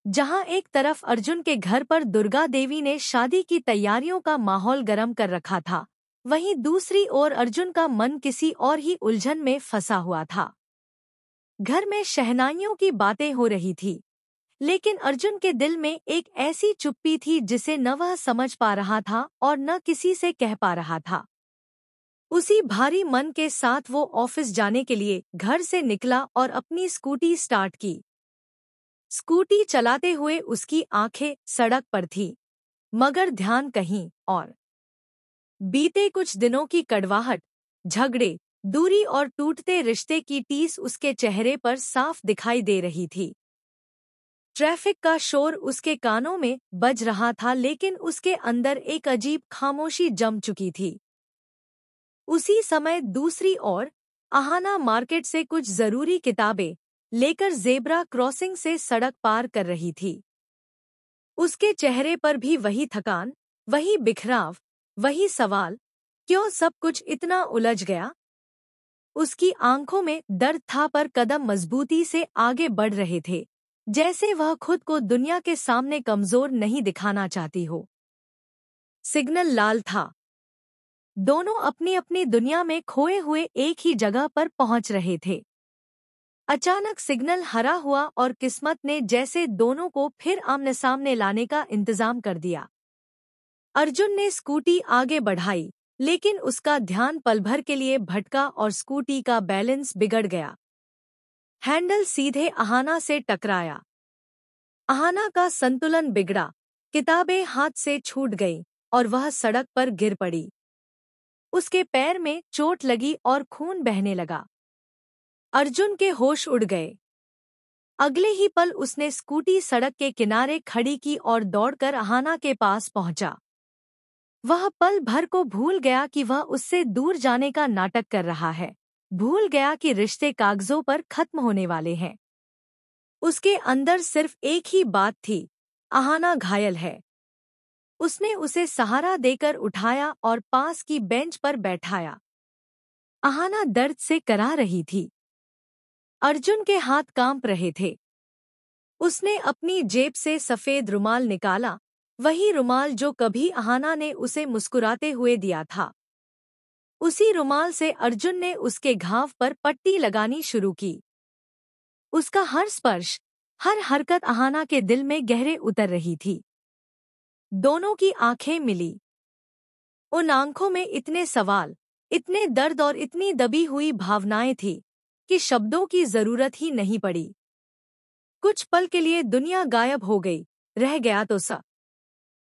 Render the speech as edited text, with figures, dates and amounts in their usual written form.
जहां एक तरफ अर्जुन के घर पर दुर्गा देवी ने शादी की तैयारियों का माहौल गर्म कर रखा था, वहीं दूसरी ओर अर्जुन का मन किसी और ही उलझन में फंसा हुआ था। घर में शहनाइयों की बातें हो रही थी, लेकिन अर्जुन के दिल में एक ऐसी चुप्पी थी जिसे न वह समझ पा रहा था और न किसी से कह पा रहा था। उसी भारी मन के साथ वो ऑफिस जाने के लिए घर से निकला और अपनी स्कूटी स्टार्ट की। स्कूटी चलाते हुए उसकी आंखें सड़क पर थीं, मगर ध्यान कहीं और। बीते कुछ दिनों की कड़वाहट, झगड़े, दूरी और टूटते रिश्ते की टीस उसके चेहरे पर साफ दिखाई दे रही थी। ट्रैफिक का शोर उसके कानों में बज रहा था, लेकिन उसके अंदर एक अजीब खामोशी जम चुकी थी। उसी समय दूसरी ओर अहाना मार्केट से कुछ जरूरी किताबें लेकर ज़ेब्रा क्रॉसिंग से सड़क पार कर रही थी। उसके चेहरे पर भी वही थकान, वही बिखराव, वही सवाल, क्यों सब कुछ इतना उलझ गया? उसकी आंखों में दर्द था पर कदम मजबूती से आगे बढ़ रहे थे, जैसे वह खुद को दुनिया के सामने कमजोर नहीं दिखाना चाहती हो। सिग्नल लाल था। दोनों अपनी अपनी दुनिया में खोए हुए एक ही जगह पर पहुंच रहे थे। अचानक सिग्नल हरा हुआ और किस्मत ने जैसे दोनों को फिर आमने सामने लाने का इंतजाम कर दिया। अर्जुन ने स्कूटी आगे बढ़ाई, लेकिन उसका ध्यान पल भर के लिए भटका और स्कूटी का बैलेंस बिगड़ गया। हैंडल सीधे अहाना से टकराया। अहाना का संतुलन बिगड़ा, किताबें हाथ से छूट गईं और वह सड़क पर गिर पड़ी। उसके पैर में चोट लगी और खून बहने लगा। अर्जुन के होश उड़ गए। अगले ही पल उसने स्कूटी सड़क के किनारे खड़ी की और दौड़कर अहाना के पास पहुंचा। वह पल भर को भूल गया कि वह उससे दूर जाने का नाटक कर रहा है, भूल गया कि रिश्ते कागजों पर खत्म होने वाले हैं। उसके अंदर सिर्फ एक ही बात थी, अहाना घायल है। उसने उसे सहारा देकर उठाया और पास की बेंच पर बैठाया। अहाना दर्द से करा रही थी। अर्जुन के हाथ कांप रहे थे। उसने अपनी जेब से सफेद रुमाल निकाला, वही रुमाल जो कभी अहाना ने उसे मुस्कुराते हुए दिया था। उसी रुमाल से अर्जुन ने उसके घाव पर पट्टी लगानी शुरू की। उसका हर स्पर्श, हर हरकत अहाना के दिल में गहरे उतर रही थी। दोनों की आंखें मिली। उन आंखों में इतने सवाल, इतने दर्द और इतनी दबी हुई भावनाएं थी कि शब्दों की जरूरत ही नहीं पड़ी। कुछ पल के लिए दुनिया गायब हो गई, रह गया तो सा